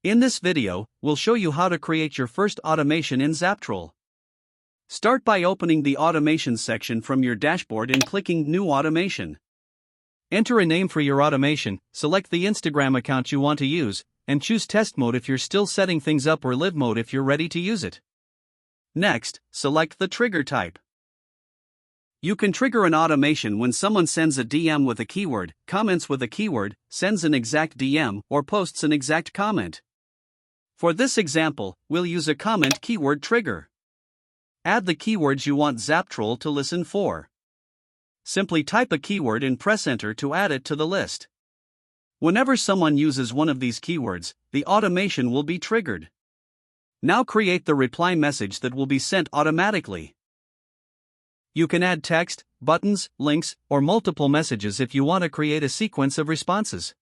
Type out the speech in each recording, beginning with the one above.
In this video, we'll show you how to create your first automation in ZapTroll. Start by opening the Automation section from your dashboard and clicking New Automation. Enter a name for your automation, select the Instagram account you want to use, and choose Test Mode if you're still setting things up or Live Mode if you're ready to use it. Next, select the trigger type. You can trigger an automation when someone sends a DM with a keyword, comments with a keyword, sends an exact DM, or posts an exact comment. For this example, we'll use a comment keyword trigger. Add the keywords you want ZapTroll to listen for. Simply type a keyword and press Enter to add it to the list. Whenever someone uses one of these keywords, the automation will be triggered. Now create the reply message that will be sent automatically. You can add text, buttons, links, or multiple messages if you want to create a sequence of responses.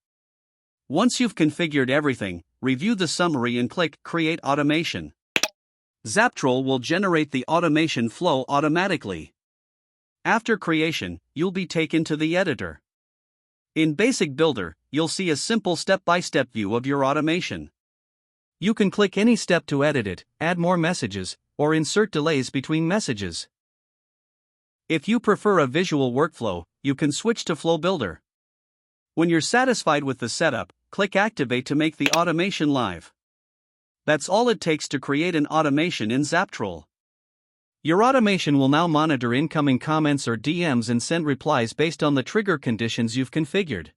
Once you've configured everything, review the summary and click Create Automation. ZapTroll will generate the automation flow automatically. After creation, you'll be taken to the editor. In Basic Builder, you'll see a simple step-by-step view of your automation. You can click any step to edit it, add more messages, or insert delays between messages. If you prefer a visual workflow, you can switch to Flow Builder. When you're satisfied with the setup, click Activate to make the automation live. That's all it takes to create an automation in ZapTroll. Your automation will now monitor incoming comments or DMs and send replies based on the trigger conditions you've configured.